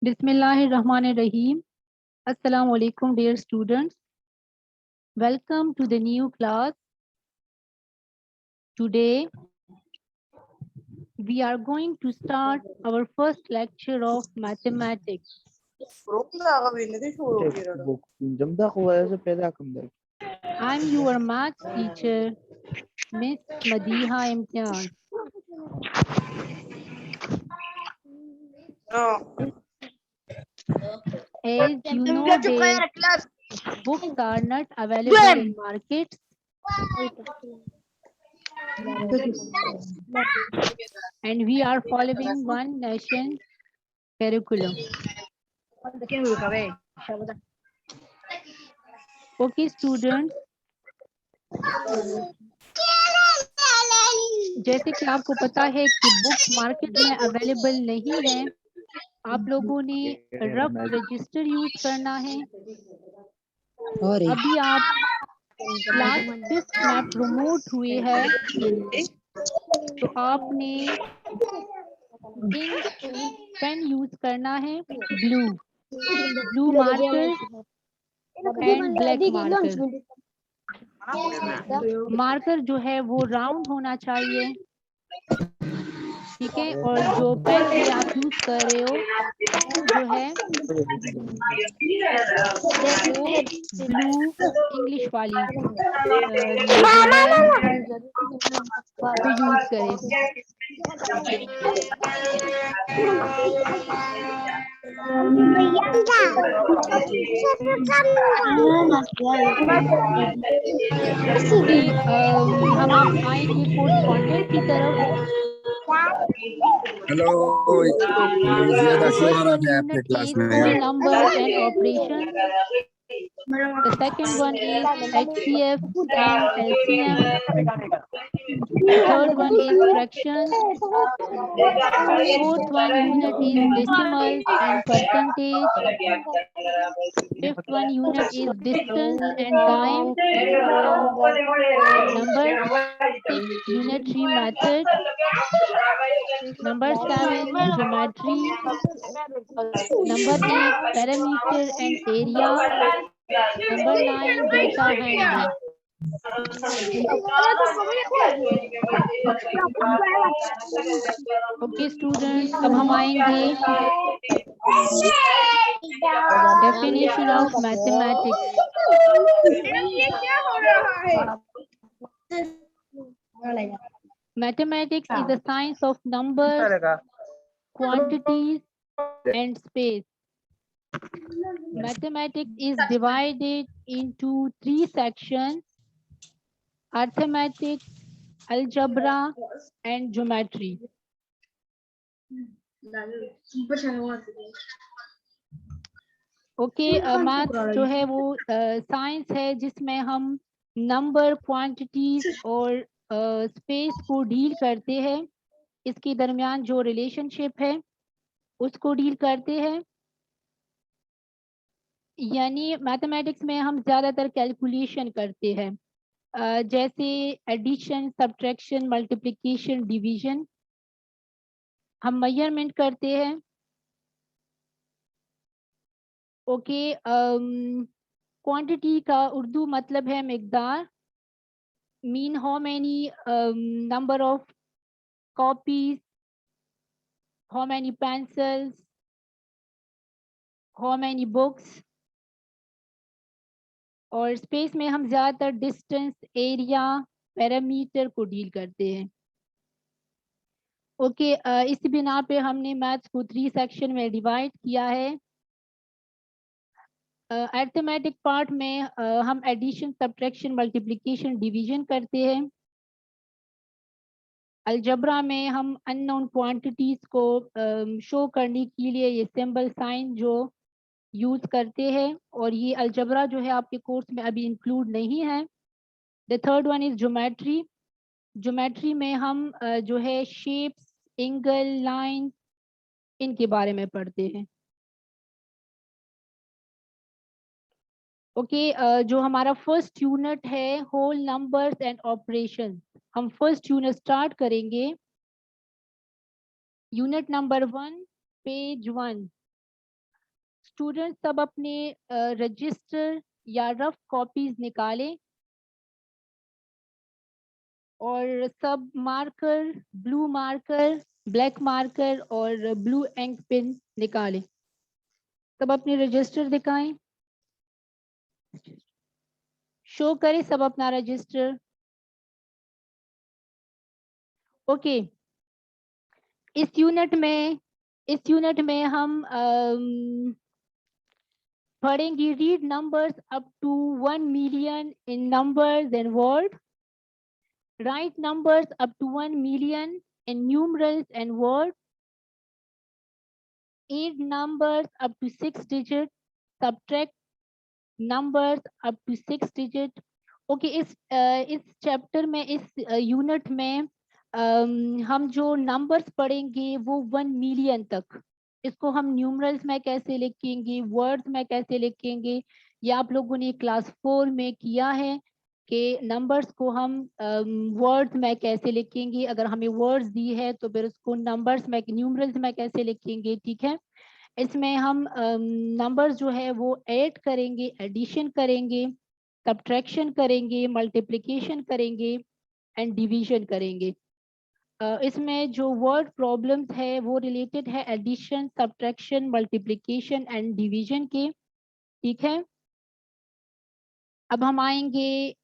Bismillahirrahmanirrahim. Assalamu alaikum, dear students. Welcome to the new class. Today, we are going to start our first lecture of mathematics. I'm your math teacher, Miss Madiha Imtiaz. As you know, the books are not available in markets. And we are following one nation curriculum. Okay, students. जैसे कि आपको पता है कि books market में available नहीं है, आप लोगों ने रफ रजिस्टर यूज करना है। अभी आप क्लास 5th में प्रमोट हुए हैं, तो आपने इंक पेन यूज करना है, blue marker and black marker. Marker जो है वो राउंड होना चाहिए, ठीक है। और जो पेन भी आप यूज कर रहे हो वो जो है ब्लू इंग्लिश वाली वो यूज करें। हम आप आएंगे कोर्सपोंडेंट की तरफ। Hello, The first one unit is whole numbers and operations. The second one is HCF and LCM. The third one is fractions. Fourth one unit is decimals and percentage. Fifth one unit is distance and time. Number 6 unitary method. Number 7 geometry. Number 8 parameter and area. Number 9 data handling. Okay students, अब हम आएंगे definition of mathematics. Mathematics is the science of numbers, quantities and space. Mathematics is divided into 3 sections: arithmetic, algebra and geometry. Okay, math जो है वो science है जिसमें हम number, quantities और स्पेस को डील करते हैं। इसके दरमियान जो रिलेशनशिप है उसको डील करते हैं। यानी मैथमेटिक्स में हम ज़्यादातर कैलकुलेशन करते हैं, जैसे एडिशन, सब्ट्रैक्शन, मल्टीप्लिकेशन, डिवीजन। हम मेजरमेंट करते हैं। ओके, क्वांटिटी का उर्दू मतलब है मिकदार। Mean how many number of copies, how many pencils, how many books. और स्पेस में हम ज़्यादातर डिस्टेंस, एरिया, पैरामीटर को डील करते हैं। ओके, इस बिना पे हमने मैथ्स को 3 सेक्शन में डिवाइड किया है। अरिथमेटिक पार्ट में हम एडिशन, सब्ट्रैक्शन, मल्टीप्लिकेशन, डिवीजन करते हैं। अलजब्रा में हम अननोन क्वांटिटीज को शो करने के लिए ये सिंबल साइन जो यूज करते हैं, और ये अलजब्रा जो है आपके कोर्स में अभी इंक्लूड नहीं है। The third one is geometry. Geometry में हम जो है शेप्स, एंगल, लाइन, इनके बारे में पढ़ते हैं। ओके, जो हमारा फर्स्ट यूनिट है होल नंबर्स एंड ऑपरेशंस, हम फर्स्ट यूनिट स्टार्ट करेंगे। Unit number 1, page 1। स्टूडेंट सब अपने रजिस्टर या रफ कॉपीज निकालें और सब marker, blue marker, black marker और ब्लू इंक पेन निकालें। सब अपने रजिस्टर दिखाएं, शो करें सब अपना रजिस्टर। ओके, इस यूनिट में हम पढ़ेंगे read numbers up to 1 million in numbers and word, write numbers up to 1 million in numerals and word, add numbers up to 6 digits, subtract numbers up to 6 digits। Okay, इस chapter में, इस unit में हम जो numbers पढ़ेंगे वो 1 million तक, इसको हम न्यूमरल्स में कैसे लिखेंगे, वर्ड्स में कैसे लिखेंगे, या आप लोगों ने क्लास 4 में किया है कि नंबर्स को हम वर्ड्स में कैसे लिखेंगे, अगर हमें वर्ड्स दी है तो फिर उसको नंबर्स में, न्यूमरल्स में कैसे लिखेंगे। ठीक है, इसमें हम नंबर्स जो है वो ऐड करेंगे, एडिशन करेंगे, सब्ट्रैक्शन करेंगे, मल्टीप्लिकेशन करेंगे एंड डिवीजन करेंगे। इसमें जो वर्ड प्रॉब्लम्स है वो रिलेटेड है addition, subtraction, multiplication and division के। ठीक है, अब हम आएंगे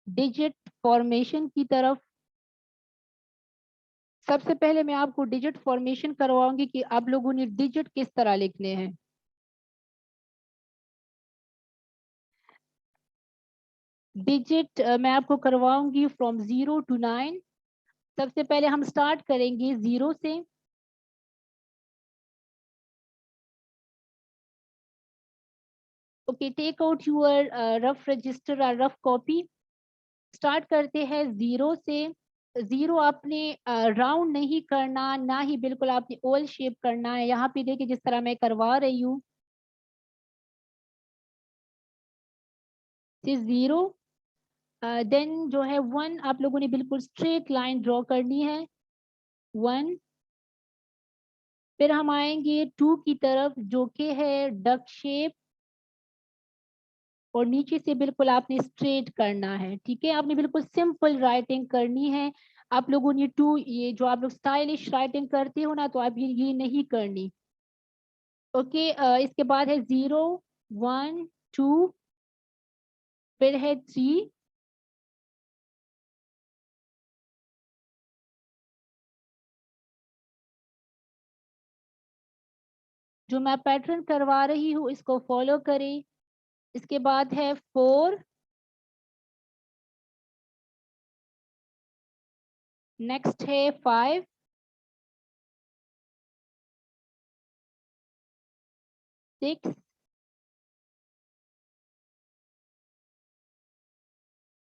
डिजिट फॉर्मेशन की तरफ। सबसे पहले मैं आपको डिजिट फॉर्मेशन करवाऊंगी कि आप लोगों ने डिजिट किस तरह लिखने हैं। डिजिट मैं आपको करवाऊंगी फ्रॉम 0 to 9। सबसे पहले हम स्टार्ट करेंगे 0 से। Okay, take out your rough register और रफ कॉपी। स्टार्ट करते हैं 0 से। 0 आपने राउंड नहीं करना, ना ही बिल्कुल आपने ओवल शेप करना है। यहाँ पे देखिए जिस तरह मैं करवा रही हूँ, 0 देन जो है 1 आप लोगों ने बिल्कुल स्ट्रेट लाइन ड्रॉ करनी है, 1। फिर हम आएंगे 2 की तरफ जो कि है डक शेप, और नीचे से बिल्कुल आपने स्ट्रेट करना है। ठीक है, आपने बिल्कुल सिंपल राइटिंग करनी है। आप लोगों ने 2, ये जो आप लोग स्टाइलिश राइटिंग करते हो ना, तो आप ये नहीं करनी। ओके, इसके बाद है 0, 1, 2, फिर है 3, जो मैं पैटर्न करवा रही हूँ इसको फॉलो करें। इसके बाद है 4, नेक्स्ट है 5, 6,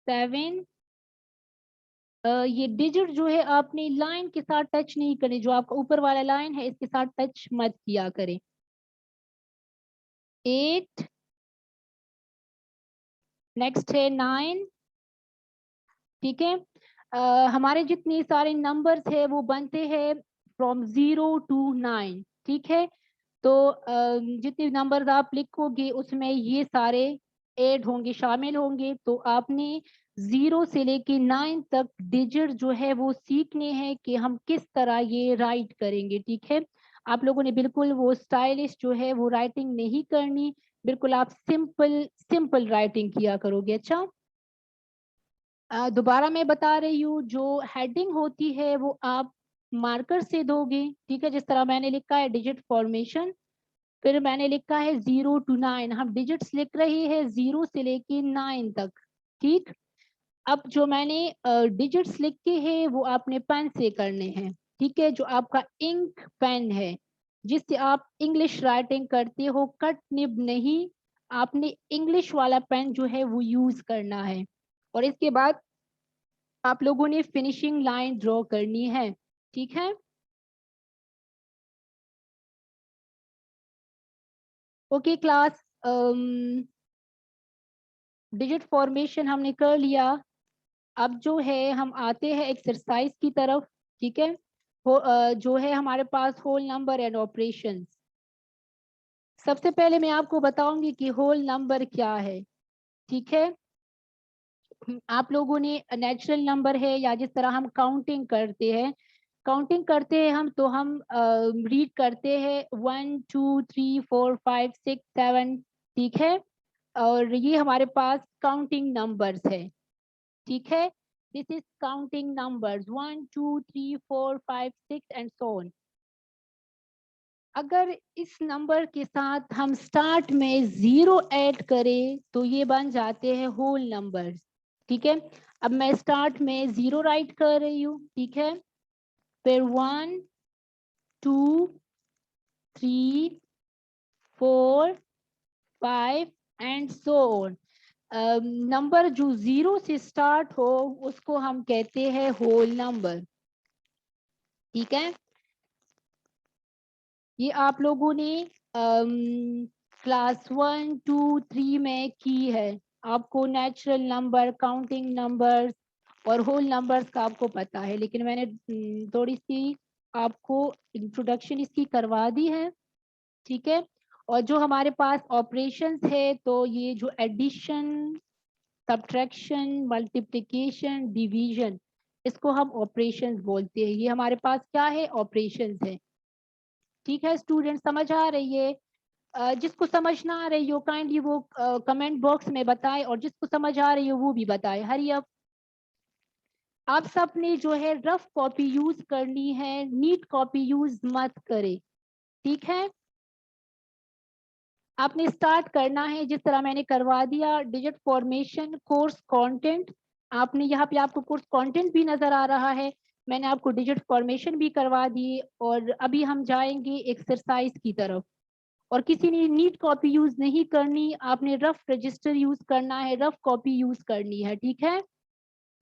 7। ये डिजिट जो है आपने लाइन के साथ टच नहीं करनी, जो आपका ऊपर वाला लाइन है इसके साथ टच मत किया करें। 8, नेक्स्ट है 9। ठीक है, हमारे जितने सारे नंबर्स है वो बनते हैं फ्रॉम 0 to 9। ठीक है, तो जितने नंबर्स आप लिखोगे उसमें ये सारे ऐड होंगे, शामिल होंगे। तो आपने 0 से लेके 9 तक डिजिट जो है वो सीखने हैं कि हम किस तरह ये राइट करेंगे। ठीक है, आप लोगों ने बिल्कुल वो स्टाइलिश जो है वो राइटिंग नहीं करनी, बिल्कुल आप सिंपल सिंपल राइटिंग किया करोगे। अच्छा, दोबारा मैं बता रही हूँ, जो हेडिंग होती है वो आप मार्कर से दोगे। ठीक है, जिस तरह मैंने लिखा है डिजिट फॉर्मेशन, फिर मैंने लिखा है 0 to 9, हम डिजिट्स लिख रहे हैं 0 से लेके 9 तक। ठीक, अब जो मैंने डिजिट्स लिखे हैं वो आपने पेन से करने हैं। ठीक है, जो आपका इंक पेन है जिससे आप इंग्लिश राइटिंग करते हो, कट निब नहीं, आपने इंग्लिश वाला पेन जो है वो यूज करना है। और इसके बाद आप लोगों ने फिनिशिंग लाइन ड्रॉ करनी है। ठीक है, ओके क्लास, डिजिट फॉर्मेशन हमने कर लिया। अब जो है हम आते हैं एक्सरसाइज की तरफ। ठीक है, जो है हमारे पास होल नंबर एंड ऑपरेशंस। सबसे पहले मैं आपको बताऊंगी कि होल नंबर क्या है, ठीक है। आप लोगों ने नेचुरल नंबर है या जिस तरह हम काउंटिंग करते हैं हम, तो हम रीड करते हैं 1 2 3 4 5 6 7, ठीक है। और ये हमारे पास काउंटिंग नंबर्स है, ठीक है। This is counting numbers 1 2 3 4 5 6 and so on. अगर इस नंबर के साथ हम स्टार्ट में 0 ऐड करें तो ये बन जाते हैं होल नंबर्स, ठीक है। अब मैं स्टार्ट में 0 राइट कर रही हूँ, ठीक है। फिर 1 2 3 4 5 एंड सो ऑन। नंबर जो 0 से स्टार्ट हो उसको हम कहते हैं होल नंबर, ठीक है। ये आप लोगों ने क्लास 1 2 3 में की है। आपको नेचुरल नंबर, काउंटिंग नंबर्स और होल नंबर्स का आपको पता है, लेकिन मैंने थोड़ी सी आपको इंट्रोडक्शन इसकी करवा दी है, ठीक है। और जो हमारे पास ऑपरेशंस है, तो ये जो एडिशन, सब्ट्रैक्शन, मल्टीप्लिकेशन, डिवीजन, इसको हम ऑपरेशंस बोलते हैं। ये हमारे पास क्या है, ऑपरेशंस है, ठीक है। स्टूडेंट समझ आ रही है? जिसको समझ ना आ रही हो काइंडली वो कमेंट बॉक्स में बताए, और जिसको समझ आ रही हो वो भी बताए। Hurry up. आप सब ने जो है रफ कॉपी यूज करनी है, नीट कॉपी यूज मत करे, ठीक है। आपने स्टार्ट करना है जिस तरह मैंने करवा दिया, डिजिट फॉर्मेशन, कोर्स कंटेंट। आपने यहाँ पे आपको कोर्स कंटेंट भी नजर आ रहा है, मैंने आपको डिजिट फॉर्मेशन भी करवा दी। और अभी हम जाएंगे एक्सरसाइज की तरफ। और किसी ने नीट कॉपी यूज नहीं करनी, आपने रफ रजिस्टर यूज करना है, रफ कॉपी यूज करनी है, ठीक है।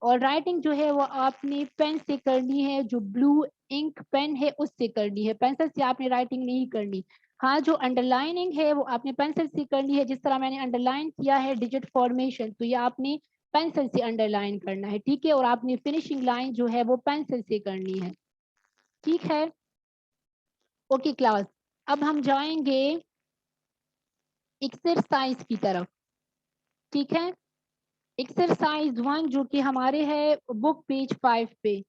और राइटिंग जो है वो आपने पेन से करनी है, जो ब्लू इंक पेन है उससे करनी है, पेंसिल से आपने राइटिंग नहीं करनी। हाँ, जो अंडरलाइनिंग है वो आपने पेंसिल से करनी है, जिस तरह मैंने अंडरलाइन किया है डिजिट फॉर्मेशन, तो ये आपने पेंसिल से अंडरलाइन करना है, ठीक है। और आपने फिनिशिंग लाइन जो है वो पेंसिल से करनी है, ठीक है। ओके क्लास, अब हम जाएंगे एक्सरसाइज की तरफ, ठीक है। एक्सरसाइज 1 जो कि हमारे है बुक पेज 5 पे।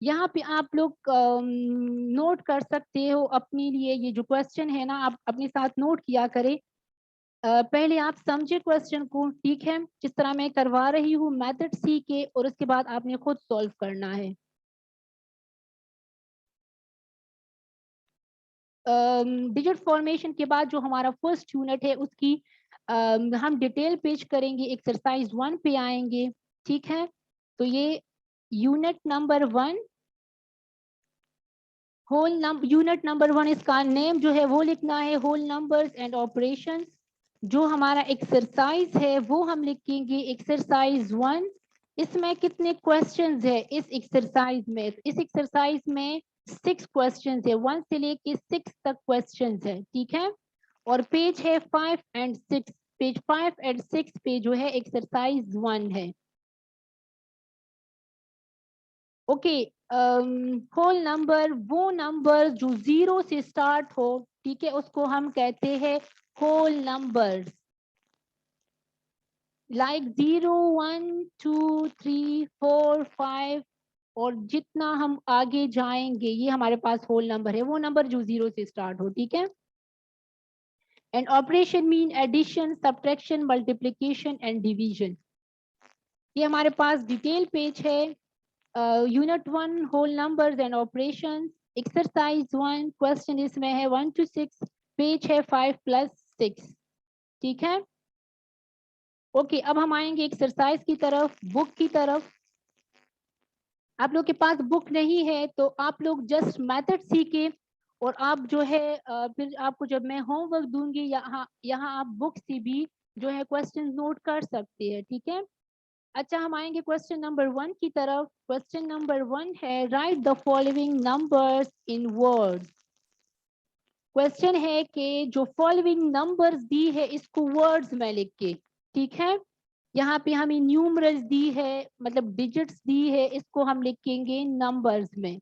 यहाँ पे आप लोग नोट कर सकते हो अपने लिए, ये जो क्वेश्चन है ना आप अपने साथ नोट किया करें। पहले आप समझे क्वेश्चन को, ठीक है। जिस तरह मैं करवा रही हूँ मेथड सीखे, और उसके बाद आपने खुद सॉल्व करना है। डिजिट फॉर्मेशन के बाद जो हमारा फर्स्ट यूनिट है उसकी हम डिटेल पेज करेंगे, एक्सरसाइज 1 पे आएंगे, ठीक है। तो ये यूनिट नंबर 1, यूनिट नंबर 1, इसका नेम जो है वो लिखना है होल नंबर्स एंड ऑपरेशंस। जो हमारा एक्सरसाइज है वो हम लिखेंगे एक्सरसाइज 1। इसमें कितने क्वेश्चंस है इस एक्सरसाइज में? इस एक्सरसाइज में 6 क्वेश्चंस है, 1 से लेके 6 तक क्वेश्चंस है, ठीक है। और पेज है 5 एंड 6, पेज 5 एंड 6 पे जो है एक्सरसाइज 1 है, ओके। होल नंबर वो नंबर जो 0 से स्टार्ट हो, ठीक है, उसको हम कहते हैं होल नंबर्स। लाइक 0 1 2 3 4 5, और जितना हम आगे जाएंगे ये हमारे पास होल नंबर है, वो नंबर जो 0 से स्टार्ट हो, ठीक है। And operation mean addition, subtraction, multiplication and division. ये हमारे पास डिटेल पेज है, unit 1 whole numbers and operations, exercise 1, question इसमें है 1 to 6, पेज है 5 + 6, ठीक है। ओके, अब हम आएंगे एक्सरसाइज की तरफ, बुक की तरफ। आप लोग के पास बुक नहीं है तो आप लोग जस्ट मेथड सीखे, और आप जो है फिर आपको जब मैं होमवर्क दूंगी यहाँ यहाँ आप बुक से भी जो है क्वेश्चन नोट कर सकते हैं, ठीक है। अच्छा, हम आएंगे क्वेश्चन नंबर 1 की तरफ। क्वेश्चन नंबर 1 है right the following numbers in words. Question है कि जो फॉलोइंग नंबर्स दी है इसको वर्ड्स में लिख के, ठीक है। यहाँ पे हमें न्यूमरल्स दी है, मतलब डिजिट्स दी है, इसको हम लिखेंगे नंबर्स में।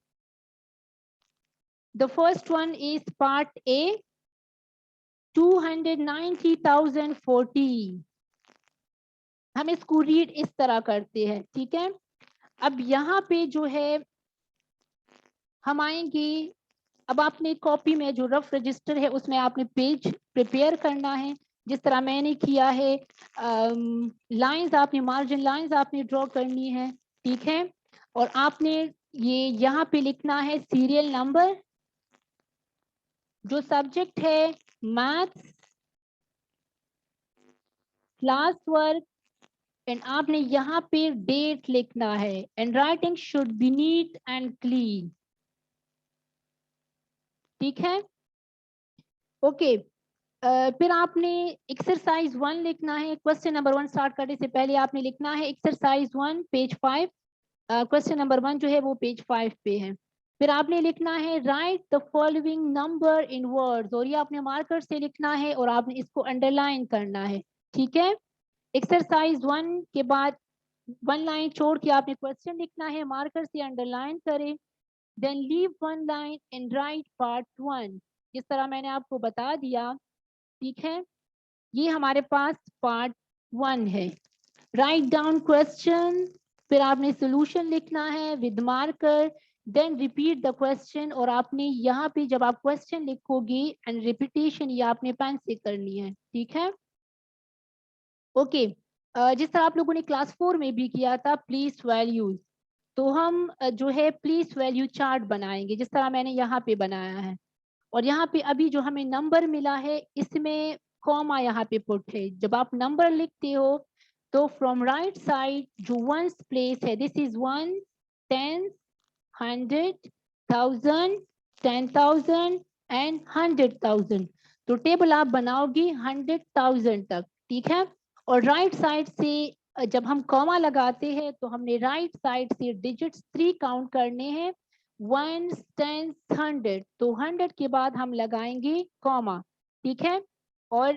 The first one is part A, 290,040. हम इसको रीड इस तरह करते हैं, ठीक है। अब यहाँ पे जो है हम आएंगे, अब आपने कॉपी में जो रफ रजिस्टर है उसमें आपने पेज प्रिपेयर करना है जिस तरह मैंने किया है। लाइंस आपने, मार्जिन लाइंस आपने ड्रॉ करनी है, ठीक है। और आपने ये यहाँ पे लिखना है सीरियल नंबर, जो सब्जेक्ट है मैथ्स क्लास वर्क, एंड आपने यहाँ पे डेट लिखना है, and writing should be neat and clean, ठीक है। ओके फिर आपने एक्सरसाइज 1 लिखना है। क्वेश्चन नंबर 1 स्टार्ट करने से पहले आपने लिखना है एक्सरसाइज 1 पेज 5। क्वेश्चन नंबर 1 जो है वो पेज 5 पे है। फिर आपने लिखना है right the following number in words, और ये आपने मार्कर से लिखना है और आपने इसको अंडरलाइन करना है, ठीक है। एक्सरसाइज 1 के बाद 1 लाइन छोड़ के आपने क्वेश्चन लिखना है, मार्कर से अंडरलाइन करें, then leave 1 line and write part 1, जिस तरह मैंने आपको बता दिया, ठीक है। ये हमारे पास पार्ट 1 है। राइट डाउन क्वेश्चन, फिर आपने सोल्यूशन लिखना है with marker, then repeat the question, और आपने यहाँ पे जब आप क्वेश्चन लिखोगे एंड रिपीटेशन ये आपने पेन से करनी है, ठीक है। ओके जिस तरह आप लोगों ने क्लास 4 में भी किया था प्लीज वैल्यूज, तो हम जो है प्लीज वैल्यू चार्ट बनाएंगे जिस तरह मैंने यहाँ पे बनाया है। और यहाँ पे अभी जो हमें नंबर मिला है इसमें कॉमा यहाँ पे पुट है। जब आप नंबर लिखते हो तो फ्रॉम राइट साइड जो वंस प्लेस है, दिस इज 1, 10, 100, 1000, 10,000 एंड 100,000। तो टेबल आप बनाओगे 100,000 तक, ठीक है। और राइट साइड से जब हम कॉमा लगाते हैं तो हमने राइट साइड से डिजिट्स 3 काउंट करने हैं, 1, 10, 100। तो 100 के बाद हम लगाएंगे कॉमा, ठीक है। और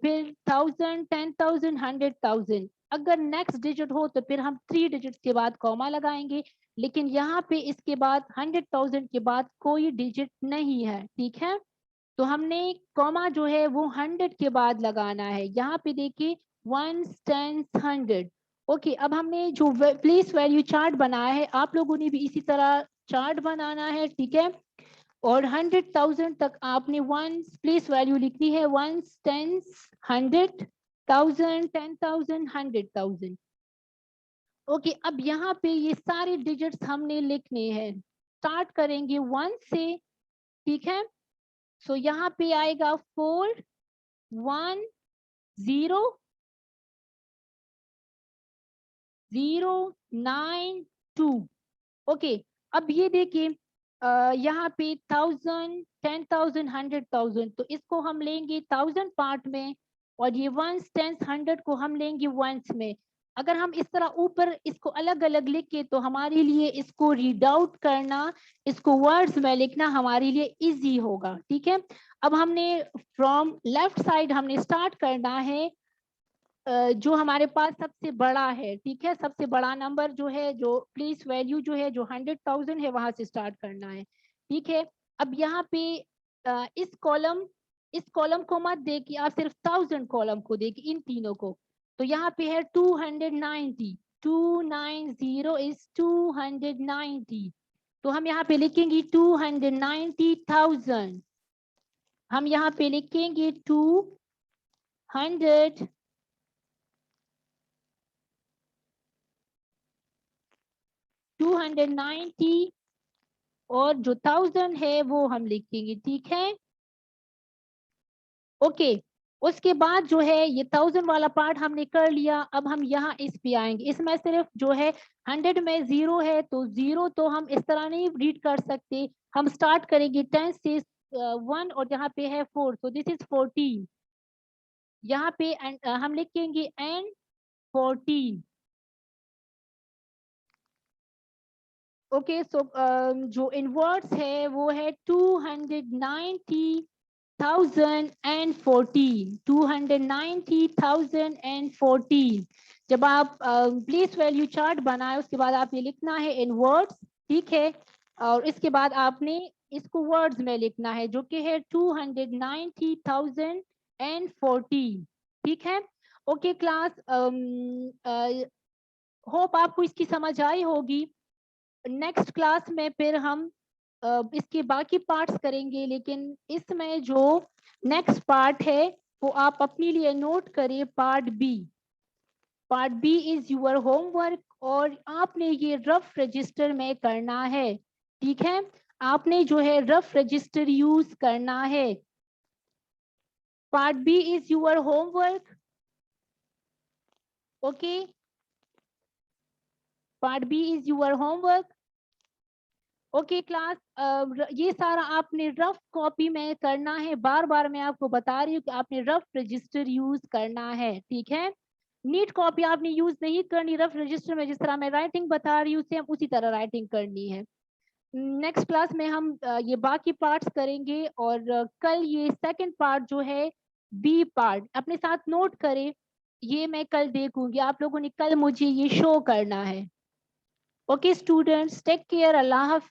फिर 1000, 10,000, 100,000। अगर नेक्स्ट डिजिट हो तो फिर हम 3 डिजिट्स के बाद कॉमा लगाएंगे, लेकिन यहाँ पे इसके बाद 100,000 के बाद कोई डिजिट नहीं है, ठीक है। तो हमने कॉमा जो है वो 100 के बाद लगाना है। यहाँ पे देखिए 1, 10, 100। ओके अब हमने जो प्लेस वैल्यू चार्ट बनाया है आप लोगों ने भी इसी तरह चार्ट बनाना है, ठीक है। और 100,000 तक आपने 1 प्लेस वैल्यू लिखनी है, 1, 10, 100, 1000, 10,000, 100,000। ओके अब यहाँ पे ये सारे डिजिट्स हमने लिखने हैं। स्टार्ट करेंगे 1 से, ठीक है। सो यहाँ पे आएगा 4, 1, 0, 0, 9, 2। ओके अब ये देखिए यहाँ पे 1000, 10,000, 100,000, तो इसको हम लेंगे 1000 पार्ट में, और ये 1, 10, 100 को हम लेंगे वंस में। अगर हम इस तरह ऊपर इसको अलग अलग लिख के तो हमारे लिए इसको रीड आउट करना, इसको वर्ड्स में लिखना हमारे लिए इजी होगा, ठीक है। अब हमने फ्रॉम लेफ्ट साइड हमने स्टार्ट करना है जो हमारे पास सबसे बड़ा है, ठीक है। सबसे बड़ा नंबर जो है, जो प्लेस वैल्यू जो है, जो 100,000 है, वहां से स्टार्ट करना है, ठीक है। अब यहाँ पे इस कॉलम को मत देखिए, आप सिर्फ 1000 कॉलम को देखिए, इन तीनों को। तो यहाँ पे है 290, 290 इज 290। तो हम यहाँ पे लिखेंगे 290,000। हम यहाँ पे लिखेंगे 290 और जो 1000 है वो हम लिखेंगे, ठीक है। ओके उसके बाद जो है ये 1000 वाला पार्ट हमने कर लिया। अब हम यहाँ इस पे आएंगे, इसमें सिर्फ जो है 100 में 0 है, तो 0 तो हम इस तरह नहीं रीड कर सकते। हम स्टार्ट करेंगे 10 से 1, और यहाँ पे है 4, तो दिस इज 14। यहाँ पे हम लिखेंगे एंड 14। ओके सो जो इनवर्ड्स है वो है 290,014, 290,014। जब आप प्लेस वैल्यू चार्ट बनाए उसके बाद आपने लिखना है इनवर्ड्स, ठीक है। और इसके बाद आपने इसको वर्ड्स में लिखना है जो कि है 290,014। ठीक है। ओके क्लास, होप आपको इसकी समझ आई होगी। नेक्स्ट क्लास में फिर हम इसके बाकी पार्ट्स करेंगे, लेकिन इसमें जो नेक्स्ट पार्ट है वो आप अपने लिए नोट करिए, part B. Part B is your homework, और आपने ये रफ रजिस्टर में करना है। ठीक है, आपने जो है रफ रजिस्टर यूज करना है। Part B is your homework. Okay, part B is your homework. Okay class, ये सारा आपने रफ कॉपी में करना है। बार बार मैं आपको बता रही हूँ कि आपने रफ रजिस्टर यूज करना है। ठीक है, नीट कॉपी आपने यूज नहीं करनी, रफ रजिस्टर में जिस तरह मैं राइटिंग बता रही हूँ सेम उसी तरह राइटिंग करनी है। नेक्स्ट क्लास में हम ये बाकी पार्ट्स करेंगे, और कल ये सेकंड पार्ट जो है बी पार्ट अपने साथ नोट करें। ये मैं कल देखूंगी, आप लोगों ने कल मुझे ये शो करना है। ओके स्टूडेंट्स, टेक केयर, अल्लाह हाफिज।